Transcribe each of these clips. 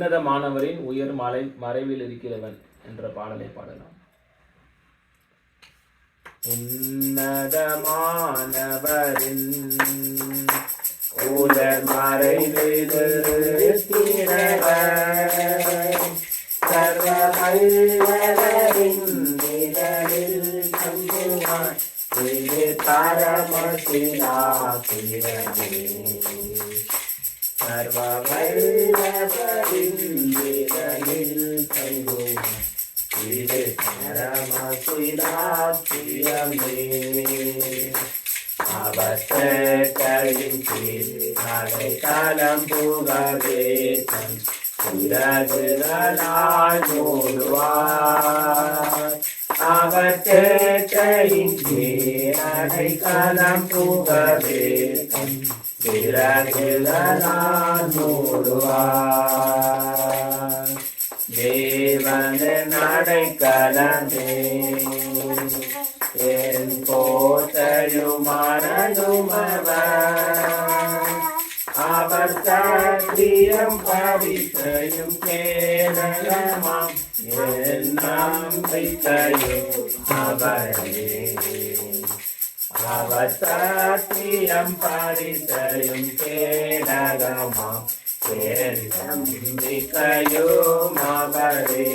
உன்னதமானவரின் உயர் மறைவில் இருக்கிறவன் என்ற பாடலை பாடலாம். உன்னதமானவரின் உயர் மறைவில் இருக்கிறவன் சர்வ வல்லவரின் நிழலில் தங்குவான். இது பரமசிலாசிரமே சர்வ வல்லவரின் நிழலில் தங்குவான். இது பரமசிலாசிரமே அவசரின் கீழ் அடைக்கலம் புகவே தன் சிறகுகளால் மூடுவார். அவர் கேட்கையின் கீழ் அடைக்கலம் புகவே தன் சிறகுகளால் மூடுவார். தேவனின் அடைக்கலமே என் கோட்டையும் அரணனுமவர். அவர் சத்தியம் பரிசையும் கேடகமாம் என் நம்பிக்கையும் அவரே. அவர் சத்தியம் பரிசையும் கேடகமாம் என் நம்பிக்கையும் அவரே.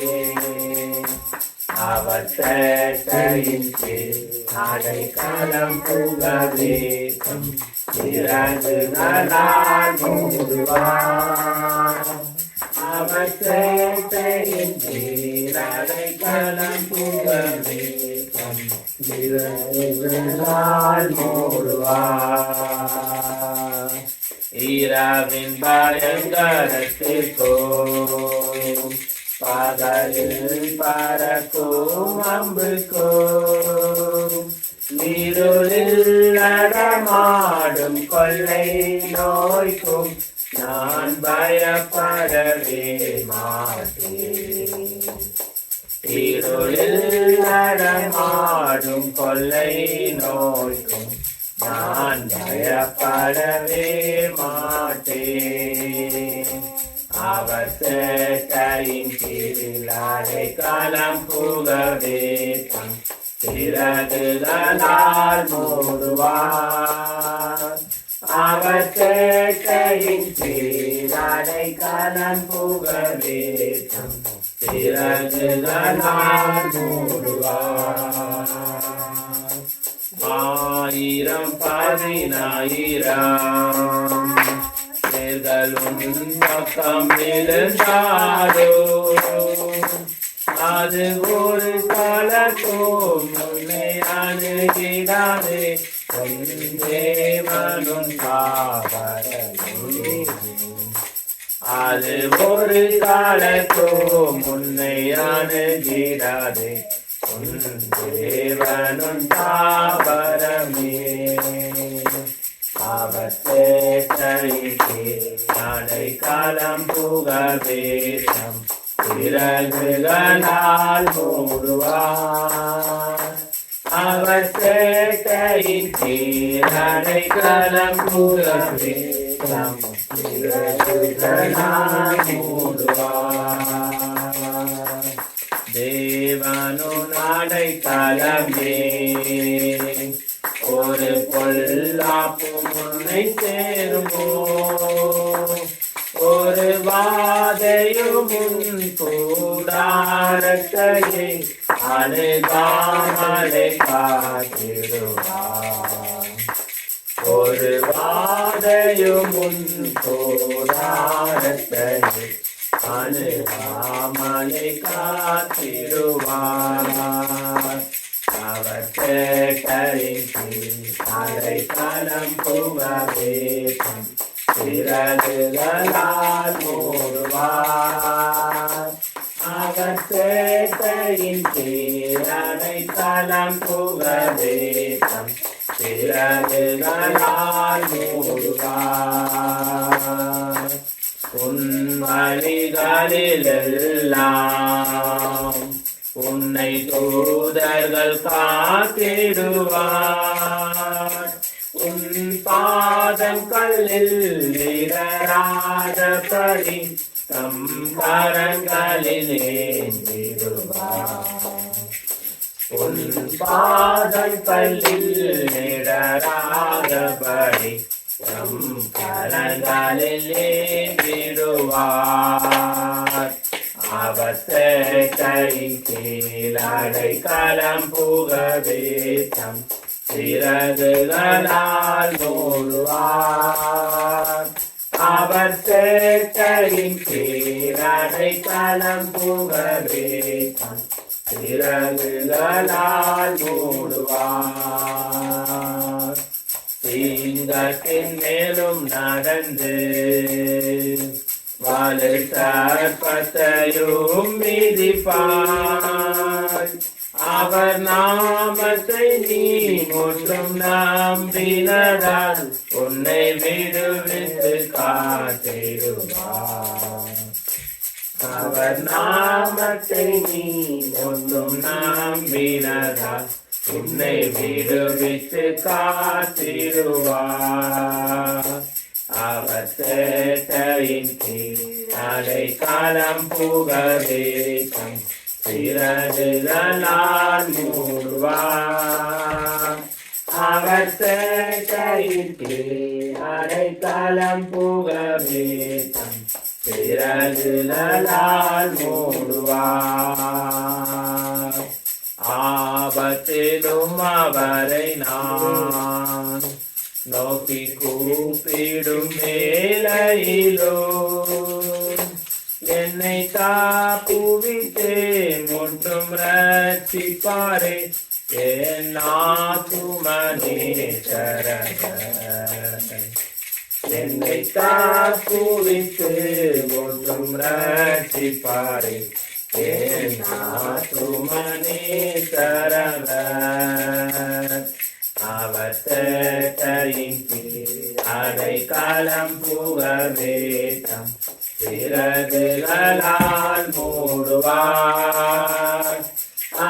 அவர் சேட்டையின் கீழ் அடைக்கலம் புகவே தம் சிறகுகளால் மூடுவார். அவர் சேட்டையின் கீழ் அடைக்கலம் புகவே தம் சிறகுகளால் மூடுவார். இரவின் பயங்கரத்திற்கோ பகலில் பறக்கும் அம்புக்கும் நீருளில் நடமாடும் கொள்ளை நோய்க்கும் நான் பயப்படவே மாட்டேன். இருளில் நடமாடும் கொள்ளை நோய்க்கும் நான் பயப்படவே மாட்டேன். அவர் சேட்டையின் கீழ் அடைக்கலம் புகவே தம் சிறகுகளால் மூடுவார். அவர் சேட்டையின் கீழ் அடைக்கலம் புகவே தம் சிறகுகளால் மூடுவார். 10,000 பக்கம் விழுந்தாரோ அது ஒரு காலத்தும் முன்னே அணுகிடாதே. தேவனும் காவலனே அது ஒரு காலத்தும் முன்னை அணுகிடாதே. தேவனும் தாவரமே அவர் சேட்டைக்கு அடைக்கலம் புகவே தம் சிறகுகளால் மூடுவார். அவர் சேட்டையின் கீழ் அடைக்கலம் புகவே தம் சிறகுகளால் மூடுவார். தேவனும் அடைக்கலமே ஒரு பொல்லாப்பு முன்னை சேருமோ. ஒரு வாதையும் முன் கூடாரத்தையே அணுகாமலை காத்திடுவார். ஒரு வாதையும் முன் கூடாரத்தையே அணுகாமலை காத்திடுவார். அவர் சேட்டைக்கு அடைக்கலம் புகவே தம் சிறகுகளால் மூடுவார். அவர் சேட்டையின் கீழ் அடைக்கலம் புகவே தம் சிறகுகளால் மூடுவார். உன் வழிகளிலெல்லாம் உன்னை தூதர்கள் காத்திடுவார். உன் பாதம் கல்லில் இடராதபடி தம் கரங்களில் ஏந்திடுவார். உன் பாதம் கல்லில் இடராதபடி தம் கரங்களில் ஏந்திடுவார். அவசையின் கீழ் அடைக்கலம் புகவே தம் சிறகுகளால் மூடுவார். அவர் சேட்டையின் கீழ் அடைக்கலம் புகவே தம் சிறகுகளால் மூடுவார். சிங்கத்தின் மேலும் நடந்து வாழை சர்ப்பத்தையும் மிதிப்பாய். அவர் நாமத்தை நீ முற்றும் நம்பினதால் உன்னை விடுவித்து காத்திடுவார். அவர் நாமத்தை நீ முற்றும் நம்பினதால் உன்னை விடுவித்து காத்திடுவார். அவர் சேட்டையின் கீழ் அடைக்கலம் புகவே தம் சிறகுகளால் மூடுவார். அவர் சேட்டையின் கீழ் அடைக்கலம் புகவே தம் சிறகுகளால் மூடுவார். ஆபத்திலும் அவரை நான் நோக்கி கூப்பிடும் வேளையிலோ என்னை காப்புவித்தே முற்றும் ரட்சிப்பாரே. என் ஆத்துமனே சரணம். என்னை காப்புவித்து முற்றும் ரட்சிப்பாரே. என் ஆத்துமனே சரணம். அவர் சேட்டையின் கீழ் அடைக்கலம் புகவே தம் சிறகுகளால் மூடுவார்.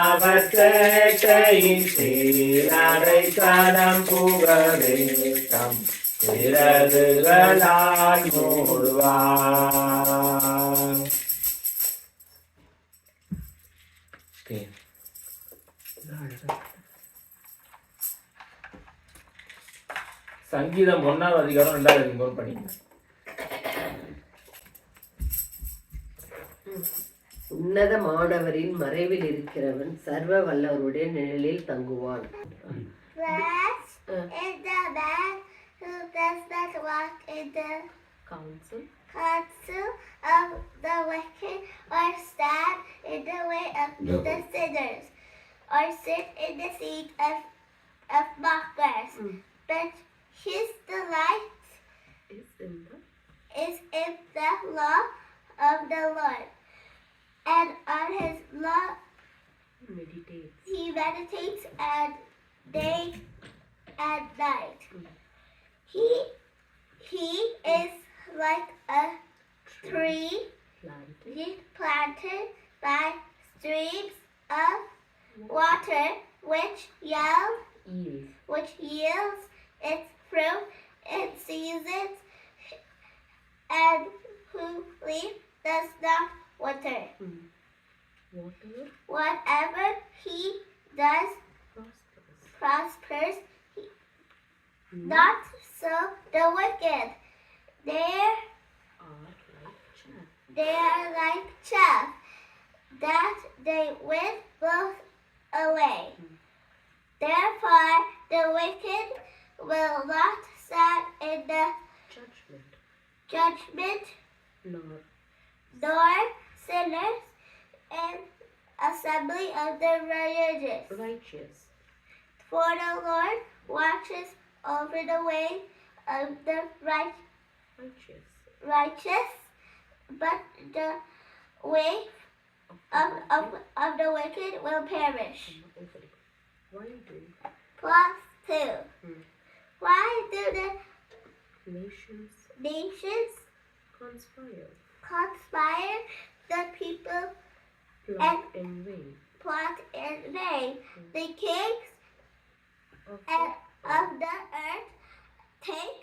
அவர் சேட்டையின் கீழ் அடைக்கலம் புகவே தம் சிறகுகளால் மூடுவார். சங்கீதம் 1ஆம் அதிகாரம் 2 படிங்க. உன்னதமானவரின் மறைவில் இருக்கிறவன் சர்வ வல்லவருடைய நிழலில் தங்குவான். Blessed is the man who does not walk in the counsel of the wicked, or stand in the way of the sinners, or sit in the seat of mockers. But his delight is in the law of the Lord, and on his law he meditates day and night. He is like a tree planted by streams of water, which yields its fruit in seasons, and whose leaf does not wither. Whatever he does prospers. Not so the wicked. They are like chaff that they wind both away. Therefore the wicked will not stand in the judgment, nor sinners in assembly of the righteous. For the Lord watches over the way of the righteous, but the way of the wicked will perish. Plus 2. Why do the nations conspire? The people plot in vain. The kings of the earth take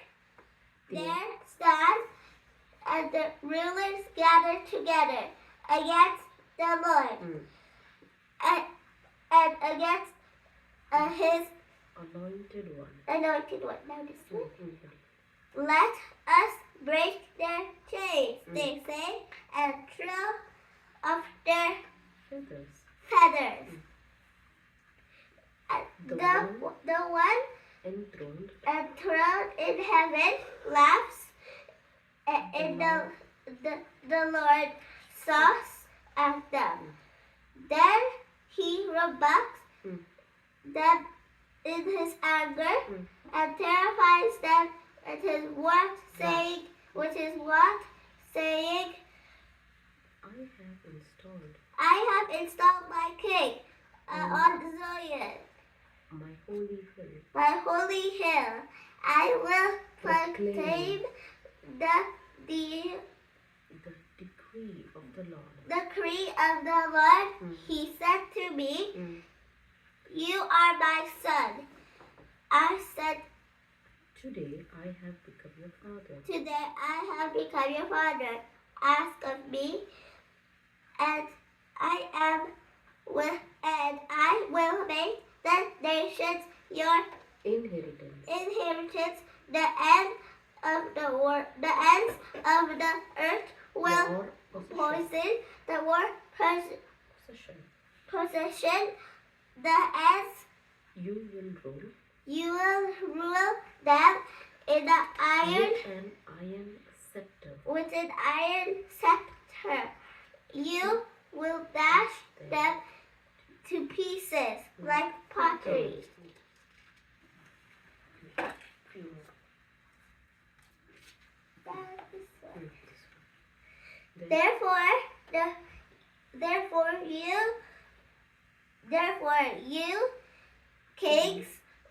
their stand and the rulers gathered together against the Lord and against his anointed one. anointed one. Now this one. Let us break their chains, they say, and throw off their feathers. And the one enthroned in heaven laughs, and the Lord sauce at them. Then he rebukes them in his anger and terrifies them with his what saying, I have installed my king on Zion, my holy hill. I will proclaim the decree of the Lord. He said to me, you are my son. I said, today I have become your father. Today I have become your father. Ask of me, and I will make the nations your inheritance. The ends of the earth will possess the word possession. The ends You will rule them in the iron scepter. with an iron scepter. You will dash them to pieces like pottery. Therefore you kings,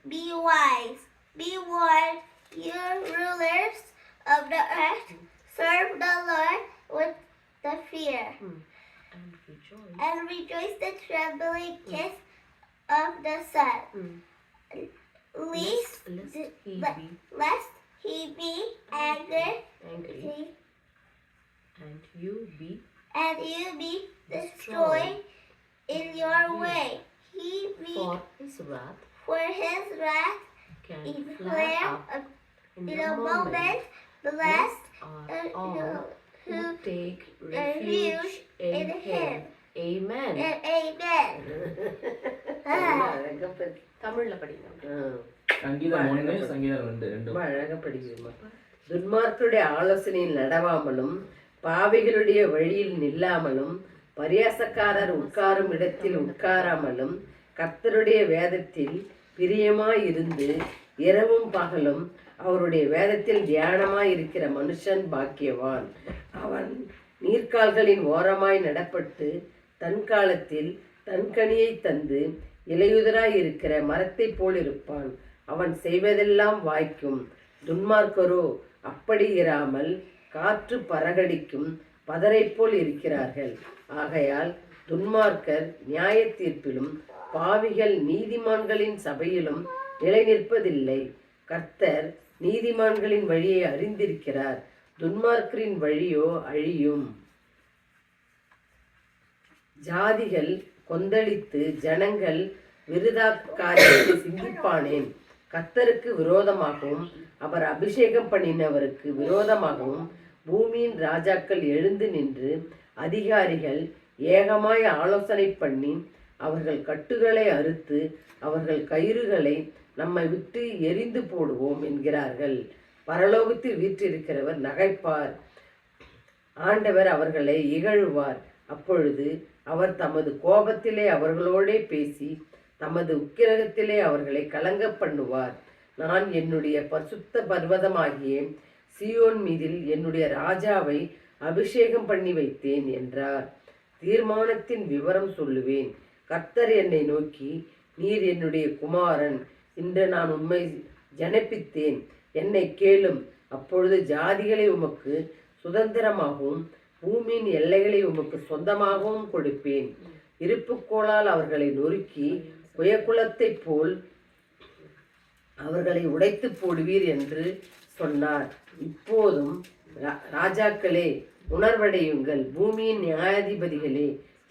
be wise, be warned, you rulers of the earth, serve the Lord with the fear, and rejoice the trembling kiss of the sun, lest he be angry, and you be destroyed in your way. For his wrath can flare up in a moment. Blessed all who take refuge in him. Amen. And amen. தமிழ்ல படிங்க. சங்கீதம் 1 சங்கீதம் 2 ரொம்ப அழகா படிக்கிறோமா. துன்மார்க்கருடைய நடவாமலும் நடவாமலும் பாவிகளுடைய வழியில் நில்லாமலும் பரியாசக்காரர் உட்காரும் இடத்தில் உட்காராமலும் கர்த்தருடைய வேதத்தில் பிரியமாயிருந்து இரவும் பகலும் அவருடைய வேதத்தில் தியானமாயிருக்கிற மனுஷன் பாக்கியவான். அவன் நீர்க்கால்களின் ஓரமாய் நடப்பட்டு தன் காலத்தில் தன் கனியை தந்து இலையுதராயிருக்கிற மரத்தை போல் இருப்பான். அவன் செய்வதெல்லாம் வாய்க்கும். துன்மார்க்கரோ அப்படி இராமல் காற்று பறகடிக்கும் பதரை போல் இருக்கிறார்கள். ஆகையால் துன்மார்க்கர் நியாய தீர்ப்பிலும் பாவிகள் நீதிமான்களின் சபையிலும் நிலை நிற்பதில்லை. கர்த்தர் நீதிமான்களின் வழியை அறிந்திருக்கிறார், துன்மார்க்கரின் வழியோ அழியும். ஜாதிகள் கொந்தளித்து ஜனங்கள் விருதா காரியத்தை சிந்திப்பானேன். கர்த்தருக்கு விரோதமாகவும் அவர் அபிஷேகம் பண்ணினவருக்கு விரோதமாகவும் பூமியின் ராஜாக்கள் எழுந்து நின்று அதிகாரிகள் ஏகமாய் ஆலோசனை பண்ணி அவர்கள் கட்டுகளை அறுத்து அவர்கள் கயிறுகளை நம்மை விட்டு எரிந்து போடுவோம் என்கிறார்கள். பரலோகத்தில் வீற்றிருக்கிறவர் நகைப்பார், ஆண்டவர் அவர்களை இகழுவார். அப்பொழுது அவர் தமது கோபத்திலே அவர்களோடே பேசி தமது உக்கிரகத்திலே அவர்களை கலங்க பண்ணுவார். நான் என்னுடைய பரிசுத்த பர்வதமாகிய சீயோன் மீதில் என்னுடைய ராஜாவை அபிஷேகம் பண்ணி வைத்தேன் என்றார். தீர்மானத்தின் விவரம் சொல்லுவேன். கர்த்தர் என்னை நோக்கி, நீர் என்னுடைய குமாரன், இன்று நான் உம்மை ஜனப்பித்தேன், என்னை கேளும். அப்பொழுது ஜாதிகளை உமக்கு சுதந்திரமாகவும் பூமியின் எல்லைகளை உமக்கு சொந்தமாகவும் கொடுப்பேன். இருப்புக்கோளால் அவர்களை நொறுக்கி புயக்குலத்தைப் போல் அவர்களை உடைத்து போடுவீர் என்று சொன்னார். இப்போதும் ராஜாக்களே உணர்வடையுங்கள், பூமியின் நியாயாதிபதிகளே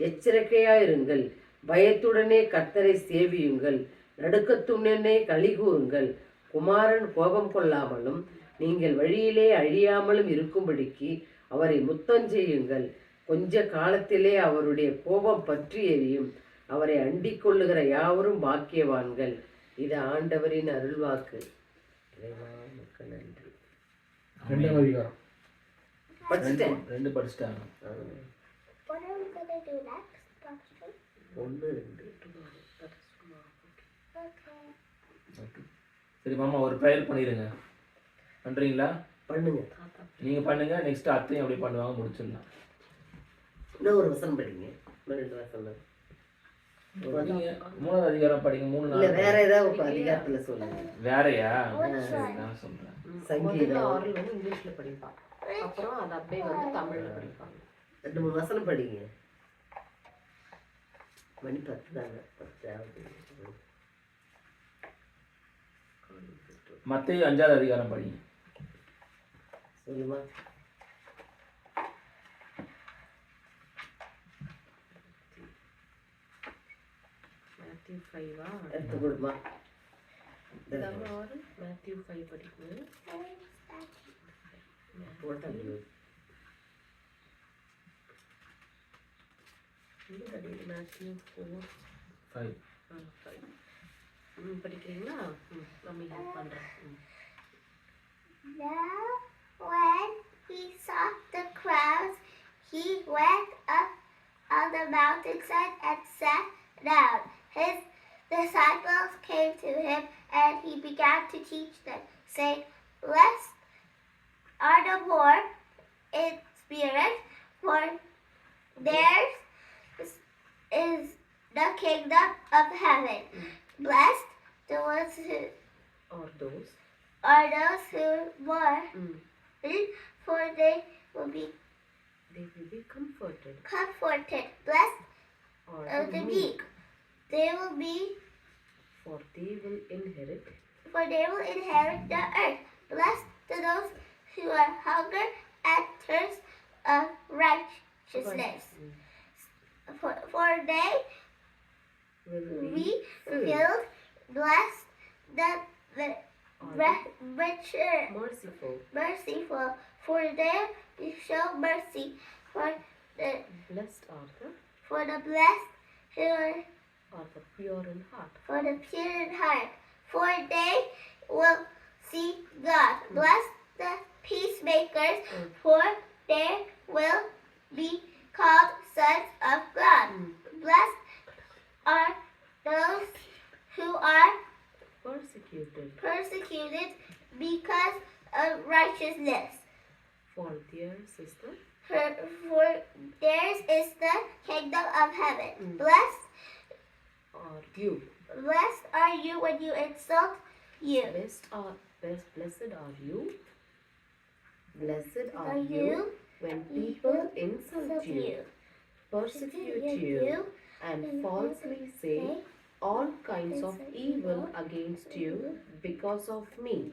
எச்சரிக்கையாயிருங்கள், பயத்துடனே கர்த்தரை சேவியுங்கள், நடுக்கத்துடனே களிகூறுங்கள். குமாரன் கோபம் கொள்ளாமலும் நீங்கள் வழியிலே அழியாமலும் இருக்கும்படிக்கு அவரை முத்தஞ்செய்யுங்கள். கொஞ்ச காலத்திலே அவருடைய கோபம் பற்றி எரியும். அவரை அண்டிக் கொள்ளுகிற யாவரும் பாக்கியவான்கள். இது ஆண்டவரின் அருள்வாக்கு. நன்றி. ரெண்டாம் அதிகாரம் படிச்சுட்டேன். ரெண்டு படிச்சுட்டாங்க. What are we going to do next, Pastor? 1 2 Okay. Okay, சரி மாமா ஒரு ப்ரேயர் பண்ணிடுங்க. பண்ணுறீங்களா? பண்ணுங்க. நீங்கள் பண்ணுங்க, நெக்ஸ்ட் அத்தையும் அப்படி பண்ணுவாங்க, முடிச்சிடலாம். இன்னும் ஒரு வசனம் படிங்க. இன்னும் 2 வசனம். நீங்கள் 3வது அதிகாரம் படிங்க. 3 இல்ல 4 வேற ஏதாவது ஒரு அதிகாரத்துல சொல்லுங்க. வேறையா? சரி, நான் சொல்கிறேன். சங்கீதம் 6 வந்து இங்கிலீஷ்ல படிப்பான், அப்புறம் அது அப்படியே வந்து தமிழ்ல படிப்பாங்க. 2 3 வசனம் படிங்க. மணி 10 தானே, 10 ஆகுது. மத்தேயு 5வது அதிகாரம் படிங்க. சொல்லுமா. மேத்யூ 5 எடுத்து கொடுமா. மேத்யூ 5 படிக்கணும். மேத்யூ 4 5 படிக்கிறீங்களா? நம்ம ஹெல்ப் பண்றேன். Now, when he saw the crowds, he went up on the mountainside and sat down. His disciples came to him, and he began to teach them, saying, Blessed are the poor in spirit, for theirs is the kingdom of heaven. Blessed those who Or those are those who mourn, for they will be comforted. Blessed Or are the meek, they will be, for they will inherit. the earth. Blessed to those who are hunger and thirst of righteousness, for they Will be be filled. Blessed the merciful, for they will show mercy. Blessed are the For the blessed who are the pure in heart. for the pure in heart, for they will see God. Bless the peacemakers, for they will be called sons of God. Blessed are those who are persecuted because of righteousness, For theirs is the for theirs is the kingdom of heaven. Blessed are you. are you when you insult you. Blessed are you Blessed Are you when people insult you, persecute you, and falsely say all kinds of evil against you because of me.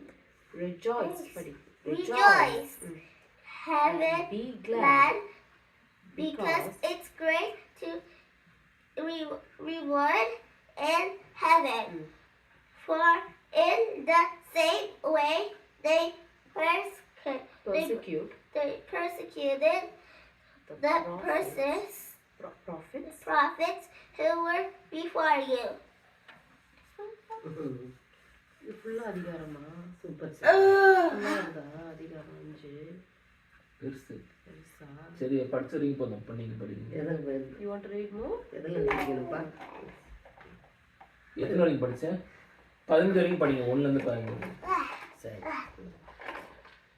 Rejoice, buddy. Rejoice. Heaven And be glad, glad, because it's great to reward in heaven. For in the same way they persecute persecuted the prophets who were before you. இது ஃபுல்லா அதிகாரமா? Super. அதிகாரம் 5 பெருசு. பெருசா? சரி, படிச்சிருக்கீங்க போதும். இப்போ நீங்கள் படிங்க. You want to read more? எதில் படிக்கணும்ப்பா? எத்தனை வரைக்கும் படித்தேன்? 15 வரைக்கும் படிங்க. 1லேருந்து 15. சரி,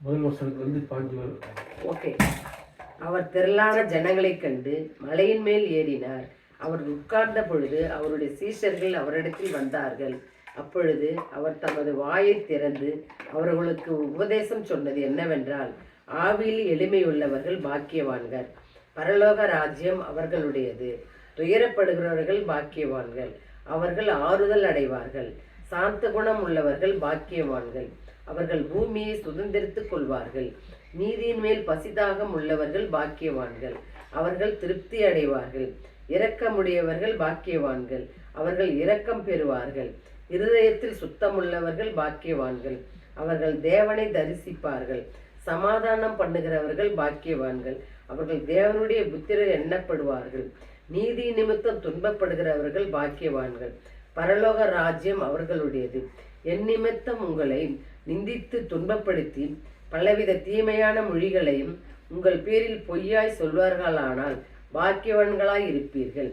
முதல் வருஷத்துலேருந்து 5 வரும். ஓகே. அவர் திரளான ஜனங்களைக் கண்டு மலையின் மேல் ஏறினார். அவர் உட்கார்ந்த பொழுது அவருடைய சீஷர்கள் அவரிடத்தில் வந்தார்கள். அப்பொழுது அவர் தமது வாயை திறந்து அவர்களுக்கு உபதேசம் சொன்னது என்னவென்றால், ஆவியில் எளிமையுள்ளவர்கள் பாக்கியவான்கள், பரலோக ராஜ்யம் அவர்களுடையது. துயரப்படுகிறவர்கள் பாக்கியவான்கள், அவர்கள் ஆறுதல் அடைவார்கள். சாந்த குணம் உள்ளவர்கள் பாக்கியவான்கள், அவர்கள் பூமியை சுதந்திரித்துக் கொள்வார்கள். நீதியின் மேல் பசிதாகம் உள்ளவர்கள் பாக்கியவான்கள், அவர்கள் திருப்தி அடைவார்கள். இரக்கமுடையவர்கள் பாக்கியவான்கள், அவர்கள் இரக்கம் பெறுவார்கள். இருதயத்தில் சுத்தமுள்ளவர்கள் பாக்கியவான்கள், அவர்கள் தேவனை தரிசிப்பார்கள். சமாதானம் பண்ணுகிறவர்கள் பாக்கியவான்கள், அவர்கள் தேவனுடைய புத்திரர் எண்ணப்படுவார்கள். நீதி நிமித்தம் துன்பப்படுகிறவர்கள் பாக்கியவான்கள், பரலோக ராஜ்யம் அவர்களுடையது. என் நிமித்தம் உங்களை நிந்தித்து துன்பப்படுத்தி பலவித தீமையான மொழிகளையும் உங்கள் பேரில் பொய்யாய் சொல்வார்களானால் பாக்கியவான்களாய் இருப்பீர்கள்.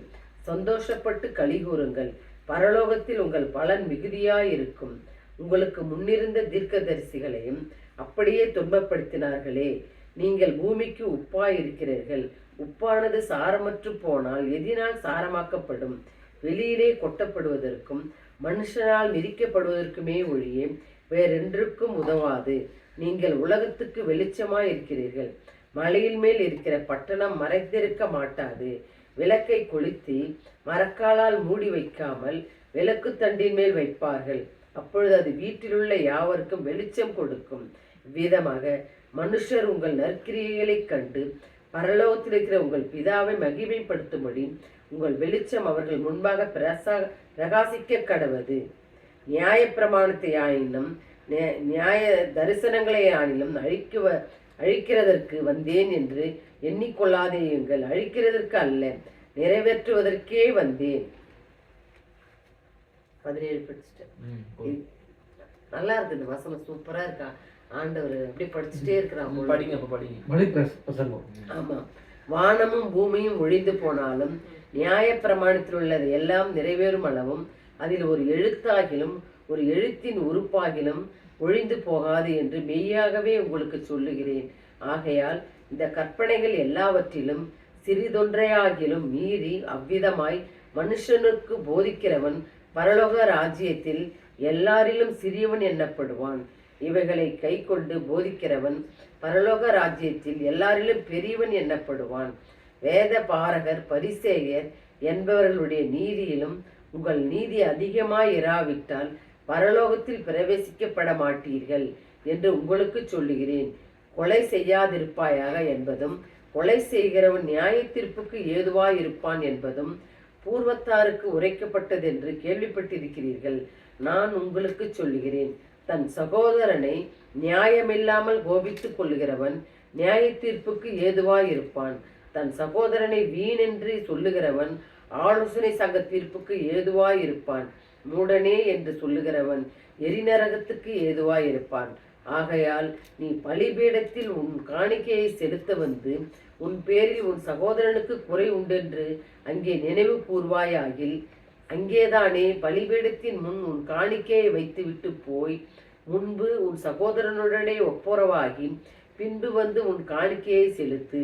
சந்தோஷப்பட்டு களிகூறுங்கள், பரலோகத்தில் உங்கள் பலன் மிகுதியாயிருக்கும். உங்களுக்கு முன்னிருந்த தீர்க்கதரிசிகளையும் அப்படியே துன்பப்படுத்தினார்களே. நீங்கள் பூமிக்கு உப்பாயிருக்கிறீர்கள். உப்பானது சாரமற்று போனால் எதினால் சாரமாக்கப்படும்? வெளியிலே கொட்டப்படுவதற்கும் மனுஷனால் மிதிக்கப்படுவதற்குமே ஒழிய வேறென்றுக்கும் உதவாது. நீங்கள் உலகத்துக்கு வெளிச்சமாய் இருக்கிறீர்கள். மலையின் மேல் இருக்கிற பட்டணம் மறைத்திருக்க மாட்டாது. விளக்கை கொளுத்தி மரக்காலால் மூடி வைக்காமல் விளக்கு தண்டின் மேல் வைப்பார்கள். அப்பொழுது அது வீட்டிலுள்ள யாவருக்கும் வெளிச்சம் கொடுக்கும். விதமாக மனுஷர் உங்கள் நற்கிரியைகளைக் கண்டு பரலோகத்தில் இருக்கிற உங்கள் பிதாவை மகிமைப்படுத்தும்படி உங்கள் வெளிச்சம் அவர்கள் முன்பாக பிரகாசிக்க கடவது. நியாய பிரமாணத்தை ஆயினும் நியாய தரிசனங்களை ஆயினும் அழிக்கிறதற்கு வந்தேன் என்று எண்ணிக்கொள்ளாதேயுங்கள். அழிக்கிறதற்கு அல்ல, நிறைவேற்றுவதற்கே வந்தேன். 17 படிச்சுட்டேன். நல்லா இருக்கு, இந்த வசனம் சூப்பரா இருக்கா. ஆண்டவர் அப்படி படிச்சுட்டே இருக்கிறாங்க. ஆமா, வானமும் பூமியும் ஒழிந்து போனாலும் நியாய பிரமாணத்தில் உள்ளது எல்லாம் நிறைவேறும் அளவும் அதில் ஒரு எழுத்தாகிலும் ஒரு எழுத்தின் உறுப்பாகிலும் ஒழிந்து போகாது என்று மெய்யாகவே உங்களுக்கு சொல்லுகிறேன். ஆகையால் இந்த கற்பனைகள் எல்லாவற்றிலும் சிறிதொன்றையாகிலும் மீறி அவ்விதமாய் மனுஷனுக்கு போதிக்கிறவன் பரலோக ராஜ்யத்தில் எல்லாரிலும் சிறியவன் எண்ணப்படுவான். இவைகளை கை கொண்டு போதிக்கிறவன் பரலோக ராஜ்யத்தில் எல்லாரிலும் பெரியவன் எண்ணப்படுவான். வேத பாரகர் பரிசேயர் என்பவர்களுடைய நீதியிலும் உங்கள் நீதி அதிகமாய் இராவிட்டால் பரலோகத்தில் பிரவேசிக்கப்பட மாட்டீர்கள் என்று உங்களுக்கு சொல்லுகிறேன். கொலை செய்யாதிருப்பாயாக என்பதும் கொலை செய்கிறவன் நியாய தீர்ப்புக்கு ஏதுவாயிருப்பான் என்பதும் பூர்வத்தாருக்கு உரைக்கப்பட்டதென்று கேள்விப்பட்டிருக்கிறீர்கள். நான் உங்களுக்கு சொல்லுகிறேன், தன் சகோதரனை நியாயமில்லாமல் கோபித்துக் கொள்ளுகிறவன் நியாய தீர்ப்புக்கு ஏதுவாயிருப்பான். தன் சகோதரனை வீணென்று சொல்லுகிறவன் ஆலோசனை சங்க தீர்ப்புக்கு ஏதுவாயிருப்பான். மூடனே என்று சொல்லுகிறவன் எரிநரகத்துக்கு ஏதுவாயிருப்பான். ஆகையால் நீ பலிபீடத்தில் உன் காணிக்கையை செலுத்த வந்து உன் பேரில் உன் சகோதரனுக்கு குறை உண்டென்று அங்கே நினைவு கூர்வாயாகில் அங்கேதானே பலிபீடத்தின் முன் உன் காணிக்கையை வைத்துவிட்டு போய் முன்பு உன் சகோதரனுடனே ஒப்புரவாகி பின்பு வந்து உன் காணிக்கையை செலுத்து.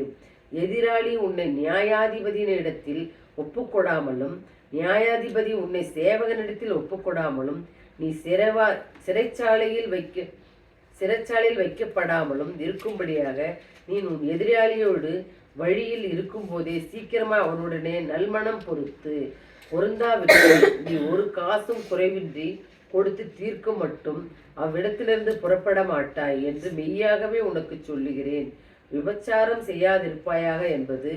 எதிராளி உன்னை நியாயாதிபதியினிடத்தில் ஒப்புக்கொடாமலும் நியாயாதிபதி உன்னை சேவகனிடத்தில் ஒப்புக்கொடாமலும் நீ சிறைச்சாலையில் வைக்கப்படாமலும் இருக்கும்படியாக நீ உன் எதிராளியோடு வழியில் இருக்கும் போதே சீக்கிரமாக அவனுடனே நல்மணம் பொருந்தாவிட்டால் நீ ஒரு காசும் குறைவின்றி கொடுத்து தீர்க்க மட்டும் அவ்விடத்திலிருந்து புறப்பட மாட்டாய் என்று மெய்யாகவே உனக்கு சொல்லுகிறேன். விபச்சாரம் செய்யாதிருப்பாயாக என்பது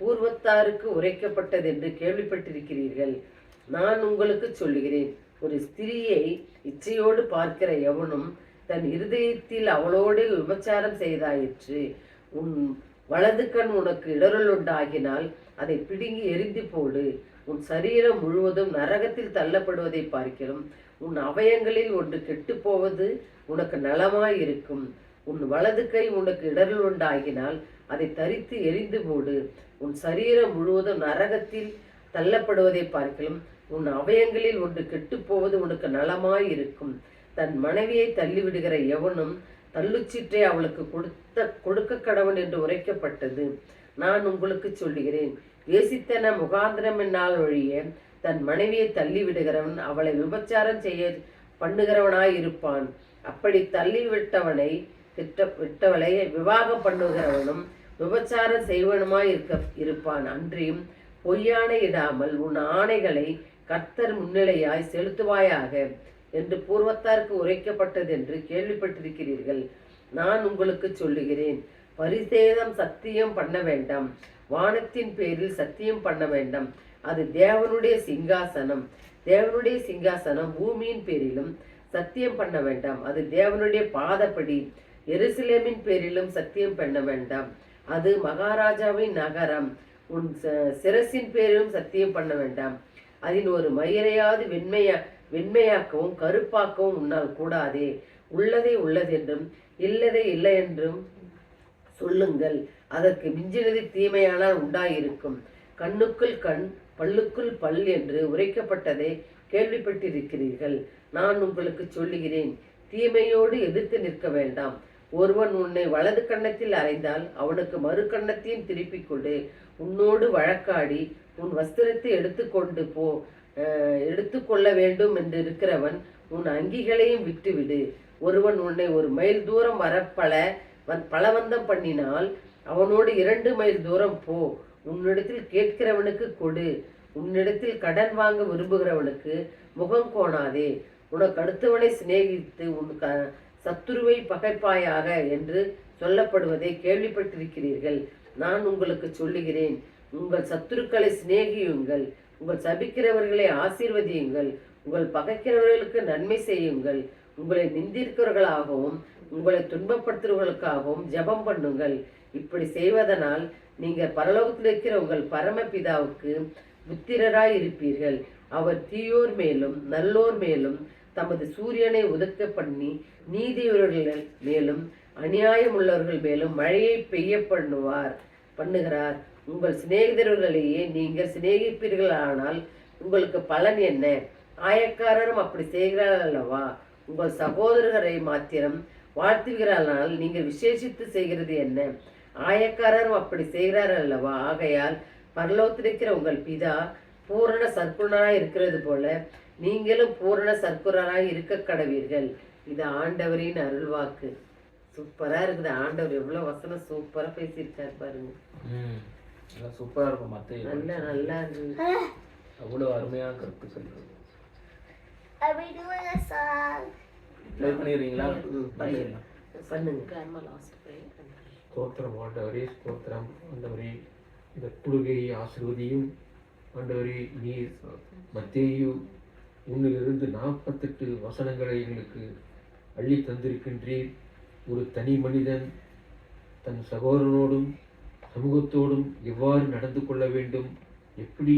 பூர்வத்தாருக்கு உரைக்கப்பட்டதென்று கேள்விப்பட்டிருக்கிறீர்கள். நான் உங்களுக்கு சொல்லுகிறேன், ஒரு ஸ்திரியை இச்சையோடு பார்க்கிற எவனும் தன் இருதயத்தில் அவளோடு விபச்சாரம் செய்தாயிற்று. உன் வலது கண் உனக்கு இடரல் உண்டாகினால் அதை பிடுங்கி எரிந்து போடு. உன் சரீரம் முழுவதும் நரகத்தில் தள்ளப்படுவதை பார்க்கிறோம். உன் அவயங்களில் ஒன்று கெட்டு போவது உனக்கு நலமாயிருக்கும். உன் வலது கை உனக்கு இடரல் உண்டாகினால் அதை தரித்து எரிந்து போடு. உன் சரீரம் முழுவதும் நரகத்தில் தள்ளப்படுவதை பார்க்கலாம். உன் அவயங்களில் ஒன்று கெட்டு போவது உனக்கு நலமாயிருக்கும். தன் மனைவியை தள்ளிவிடுகிற எவனும் தள்ளுச்சீற்றை அவளுக்கு கொடுக்க கடவன் என்று உரைக்கப்பட்டது. நான் உங்களுக்கு சொல்லுகிறேன், வேசித்தன முகாந்திரம் என்னால் ஒழிய தன் மனைவியை தள்ளிவிடுகிறவன் அவளை விபச்சாரம் செய்ய பண்ணுகிறவனாயிருப்பான். அப்படி தள்ளிவிட்டவளை விவாகம் பண்ணுகிறவனும் விபச்சாரம் செய்வனுமாய் இருப்பான். அன்றியும் பொய்யானை இடாமல் உன் ஆணைகளை கர்த்தர் முன்னிலையாய் செலுத்துவாயாக. என்று பூர்வத்தாருக்கு உரைக்கப்பட்டது என்று கேள்விப்பட்டிருக்கிறீர்கள். நான் உங்களுக்கு சொல்லுகிறேன், பரிசேதம் சத்தியம் பண்ண வேண்டாம், வானத்தின் பேரில் சத்தியம் பண்ண வேண்டாம். அது தேவனுடைய சிங்காசனம். தேவனுடைய சிங்காசனம். பூமியின் பேரிலும் சத்தியம் பண்ண வேண்டாம், அது தேவனுடைய பாதப்படி. எருசலேமின் பேரிலும் சத்தியம் பண்ண வேண்டாம், அது மகாராஜாவின் நகரம். உன் சிரசின் பேரிலும் சத்தியம் பண்ண வேண்டாம், அதில் ஒரு மயிரையாவது வெண்மையாக்கவும் கருப்பாக்கவும் உன்னால் கூடாதே. உள்ளதை உள்ளதென்றும் இல்லதை இல்லை என்றும் சொல்லுங்கள், அதற்கு மிஞ்சினது தீமையானால் உண்டாயிருக்கும். கண்ணுக்குள் கண் பல்லுக்குள் பல் என்று உரைக்கப்பட்டதை கேள்விப்பட்டிருக்கிறீர்கள். நான் உங்களுக்கு சொல்லுகிறேன், தீமையோடு எதிர்த்து நிற்க வேண்டாம். ஒருவன் உன்னை வலது கன்னத்தில் அறைந்தால் அவனுக்கு மறு கன்னத்தையும் திருப்பிக் கொடு. உன்னோடு வழக்காடி உன் வஸ்திரத்தை எடுத்துக்கொள்ள வேண்டும் என்று இருக்கிறவன் உன் அங்கிகளையும் விட்டுவிடு. ஒருவன் உன்னை ஒரு மைல் தூரம் வர பலவந்தம் பண்ணினால் அவனோடு 2 மைல் தூரம் போ. உன்னிடத்தில் கேட்கிறவனுக்கு கொடு, உன்னிடத்தில் கடன் வாங்க விரும்புகிறவனுக்கு முகம் கோணாதே. உனக்கு அடுத்தவனை சிநேகித்து உன் சத்துருவை பகைப்பாயாக என்று சொல்லப்படுவதை கேள்விப்பட்டிருக்கிறீர்கள். நான் உங்களுக்கு சொல்லுகிறேன், உங்கள் சத்துருக்களை சிநேகியுங்கள், உங்கள் சபிக்கிறவர்களை ஆசீர்வதியுங்கள், உங்கள் பகைக்கிறவர்களுக்கு நன்மை செய்யுங்கள், உங்களை நிந்திக்கிறவர்களாகவும் உங்களை துன்பப்படுத்துகிறவர்களுக்காகவும் ஜெபம் பண்ணுங்கள். இப்படி செய்வதனால் நீங்கள் பரலோகத்தில் இருக்கிற உங்கள் பரமபிதாவுக்கு புத்திரராய் இருப்பீர்கள். அவர் தீயோர் மேலும் நல்லோர் மேலும் தமது சூரியனை உதக்க பண்ணி நீதியுள்ளவர்கள் மேலும் அநியாயம் உள்ளவர்கள் மேலும் மழையை பெய்ய பண்ணுகிறார். உங்கள் சிநேகிதர்களையே நீங்கள் சிநேகிப்பீர்களானால் உங்களுக்கு பலன் என்ன? ஆயக்காரரும் அப்படி செய்கிறார்கள் அல்லவா? உங்கள் சகோதரரை மாத்திரம் வாழ்த்துகிறானால் நீங்கள் விசேஷித்து செய்கிறது என்ன? ஆயக்காரரும் அப்படி செய்கிறார்கள் அல்லவா? ஆகையால் பரலோகத்திலிருக்கிற உங்கள் பிதா பூரண சற்குணராய் இருக்கிறது போல நீங்களும் பூரண சற்குணராய் இருக்க கடவீர்கள். இது ஆண்டவரின் அருள்வாக்கு. சூப்பரா இருக்குது. ஆண்டவர் எவ்வளவு வசனம் சூப்பரா பேசியிருக்காரு பாருங்க. சூப்பரா இருக்கும். நல்லா இருக்கு. அவ்வளவு அருமையான கருத்து சொல்றது. Are we doing a song? Play பண்ணிடுறீங்களா? பண்ணுங்க. Grandma last pray. ஸ்தோத்திரம் ஆண்டவரே, ஸ்தோத்திரம் ஆண்டவரே. இந்த குழுகையை ஆசீர்வதியும் ஆண்டவரே. நீர் மத்தேயு 1-48 வசனங்களை எங்களுக்கு அள்ளி தந்திருக்கின்றீர். ஒரு தனி மனிதன் தன் சகோதரனோடும் சமூகத்தோடும் எவ்வாறு நடந்து கொள்ள வேண்டும், எப்படி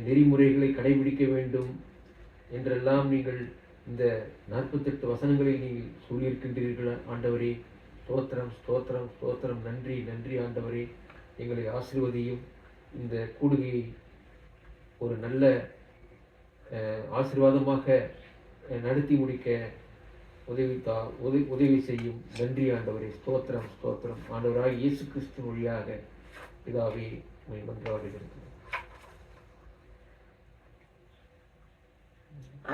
நெறிமுறைகளை கடைபிடிக்க வேண்டும் என்றெல்லாம் நீங்கள் இந்த 48 வசனங்களில் நீங்கள் சொல்லியிருக்கின்றீர்கள் ஆண்டவரே. ஸ்தோத்திரம் ஸ்தோத்திரம் ஸ்தோத்திரம். நன்றி நன்றி ஆண்டவரே. எங்களை ஆசீர்வதியும். இந்த கூடுகையை ஒரு நல்ல ஆசீர்வாதமாக நடத்தி முடிக்க உதவி செய்யும். நன்றி ஆண்டவரே. ஸ்தோத்திரம் ஸ்தோத்திரம். ஆண்டவராக இயேசு கிறிஸ்து வழியாக பிதாவே உம்மை மன்றாடுகிறேன்.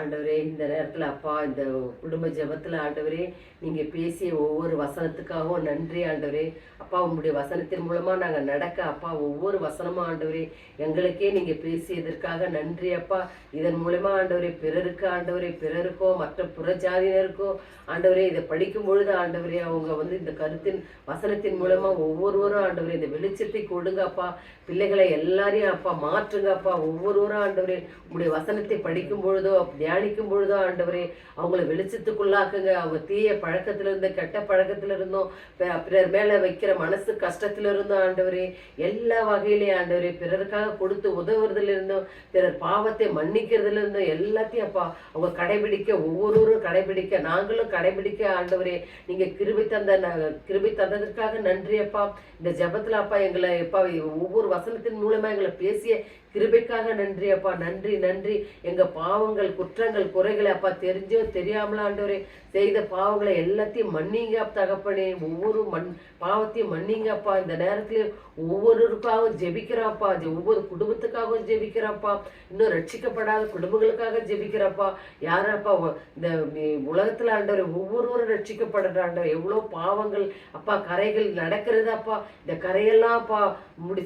ஆண்டவரே, இந்த நேரத்தில் அப்பா இந்த குடும்ப ஜெபத்தில் ஆண்டவரே நீங்கள் பேசிய ஒவ்வொரு வசனத்துக்காகவும் நன்றி ஆண்டவரே. அப்பா உங்களுடைய வசனத்தின் மூலமாக நாங்கள் நடக்க அப்பா ஒவ்வொரு வசனமும் ஆண்டவரே எங்களுக்கே நீங்கள் பேசியதற்காக நன்றி அப்பா. இதன் மூலமாக ஆண்டவரே பிறருக்கோ மற்ற புறஜாதியினருக்கோ ஆண்டவரே இதை படிக்கும் பொழுது ஆண்டவரே அவங்க இந்த கருத்தின் வசனத்தின் மூலமாக ஒவ்வொருவரும் ஆண்டவரே இந்த வெளிச்சத்தை கொடுங்க அப்பா. பிள்ளைகளை எல்லாரையும் அப்பா மாற்றுங்க அப்பா. ஒவ்வொருவரும் ஆண்டவரே உங்களுடைய வசனத்தை படிக்கும் பொழுதோ தியானிக்கும் பொழுதோ ஆண்டவரே அவங்கள வெளிச்சத்துக்குள்ளாக்குங்க. அவங்க தீய பழக்கத்திலிருந்து கெட்ட பழக்கத்திலிருந்தும் பிறர் மேல வைக்கிற மனசு கஷ்டத்திலிருந்தும் ஆண்டவரே எல்லா வகையிலேயும் ஆண்டவரே பிறருக்காக கொடுத்து உதவுறதுல இருந்தும் பிறர் பாவத்தை மன்னிக்கிறதுல இருந்தும் எல்லாத்தையும் அப்பா அவங்க கடைபிடிக்க ஒவ்வொருவரும் கடைபிடிக்க நாங்களும் கடைபிடிக்க ஆண்டவரே நீங்க கிருபை தந்ததற்காக நன்றி அப்பா. இந்த ஜெபத்துல அப்பா எங்களை எப்பா ஒவ்வொரு வசனத்தின் மூலமா எங்களை பேசிய கிருபைக்காக நன்றி அப்பா. நன்றி நன்றி. எங்க பாவங்கள் குற்றங்கள் குறைகளை அப்பா தெரிஞ்சோ தெரியாமலா ஆண்டவரே செய்த பாவங்களை எல்லாத்தையும் மன்னிங்க தகப்பனே. ஒவ்வொரு பாவத்தையும் மன்னிங்க அப்பா. இந்த நேரத்துல ஒவ்வொருவருக்காகவும் ஜெபிக்கிறாப்பா. ஒவ்வொரு குடும்பத்துக்காகவும் ஜெபிக்கிறாப்பா. இன்னும் ரட்சிக்கப்படாத குடும்பங்களுக்காக ஜெபிக்கிறாப்பா. யாரப்பா இந்த உலகத்துல ஆண்டவரை ஒவ்வொருவரும் ரட்சிக்கப்படுற ஆண்டவர் எவ்வளவு பாவங்கள் அப்பா கரைகள் நடக்கிறது அப்பா. இந்த கரையெல்லாம் அப்பா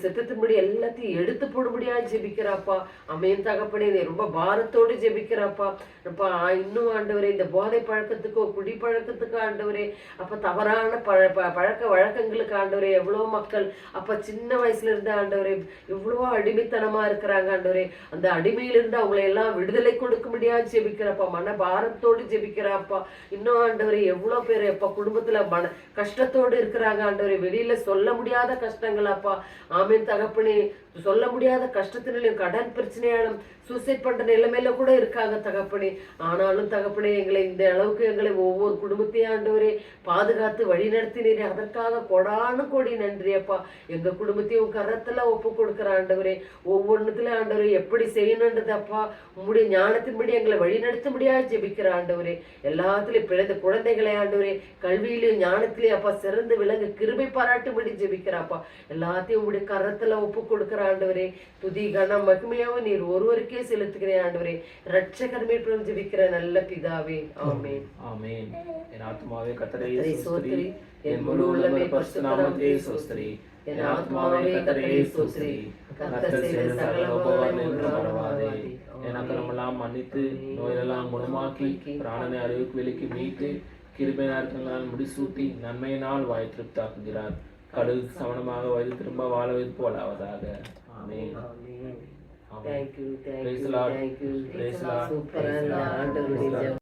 சித்தத்தின்படி எல்லாத்தையும் எடுத்து போடும்படியா ஜெபிக்கிறாப்பா. அமேன் தகப்பனே, நீ ரொம்ப பாரத்தோடு ஜெபிக்கிறாப்பா. அப்பா இன்னும் ஆண்டவரே இந்த போதை பழக்கத்துக்கோ குடி பழக்கத்துக்கு ஆண்டவரே, அப்ப தவறான பழக்க வழக்கங்களுக்கு ஆண்டவரே எவ்வளோ மக்கள் அப்ப சின்ன வயசுல இருந்து ஆண்டவரே எவ்வளவோ அடிமைத்தனமா இருக்கிறாங்க ஆண்டவரே. அந்த அடிமையிலிருந்து அவங்களை எல்லாம் விடுதலை கொடுக்க முடியாது ஜெபிக்கிறப்பா. மன பாரத்தோடு ஜெபிக்கிறாப்பா. இன்னும் ஆண்டவரே எவ்வளோ பேர் எப்ப குடும்பத்துல கஷ்டத்தோடு இருக்கிறாங்க ஆண்டவரே, வெளியில சொல்ல முடியாத கஷ்டங்களாப்பா. ஆமீன் தகப்பனே, சொல்ல முடியாத கஷ்டத்தினாலும் கடன் பிரச்சனையாலும் சூசைட் பண்ற நிலைமையில கூட இருக்காங்க தகப்பனே. ஆனாலும் தகப்பனே, எங்களை இந்த அளவுக்கு எங்களை ஒவ்வொரு குடும்பத்தையும் ஆண்டவரே பாதுகாத்து வழி நடத்தினீரே, அதற்காக கொடானு கோடி நன்றி அப்பா. எங்க குடும்பத்தையும் கரத்துல ஒப்பு கொடுக்குற ஆண்டவரே, ஒவ்வொன்றுத்துல ஆண்டவரே எப்படி செய்யணுன்றது அப்பா உங்களுடைய ஞானத்தின்படி எங்களை வழி நடத்த முடியாது ஜெபிக்கிற ஆண்டவரே. எல்லாத்துலயும் பிறந்த குழந்தைகளை ஆண்டவரே கல்வியிலையும் ஞானத்திலையும் அப்பா சிறந்து விளங்க கிருபை பாராட்டும்படி ஜெபிக்கிறாப்பா. எல்லாத்தையும் உங்களுடைய கரத்துல ஒப்பு கொடுக்குற ஆண்டவரே. துதி கனம் மகிமையாவும் நீர் ஒருவருக்கே செலுத்துகிறேன் ஆண்டவரே. ரட்சகர் மீட்பும் ஜெபிக்கிற நல்ல பிதாவே, ஆமென். ஆமென். என் ஆத்மாவே கர்த்தரை ஸ்தோத்திரி, என் முழு உள்ளமே பரிசுத்த நாமத்தை ஸ்தோத்திரி. என் ஆத்மாவே கர்த்தரை ஸ்தோத்திரி. கர்த்தர் செய்த சகல உபகாரங்களையும் மறவாதே. என் அக்கிரமெல்லாம் மன்னித்து நோயெல்லாம் குணமாக்கி பிராணனை அறிவுக்கு விலக்கி மீட்டு கிருபையினால் முடிசூட்டி நன்மையினால் வாய் திருப்தாக்குகிறார். கடல் சமணமாக வயது திரும்ப வாழ வைத்து போலாவதாக. ஆமென். Thank you. Praise the Lord. Thank you. Praise the Lord. சூப்பரா ஆண்டவருடைய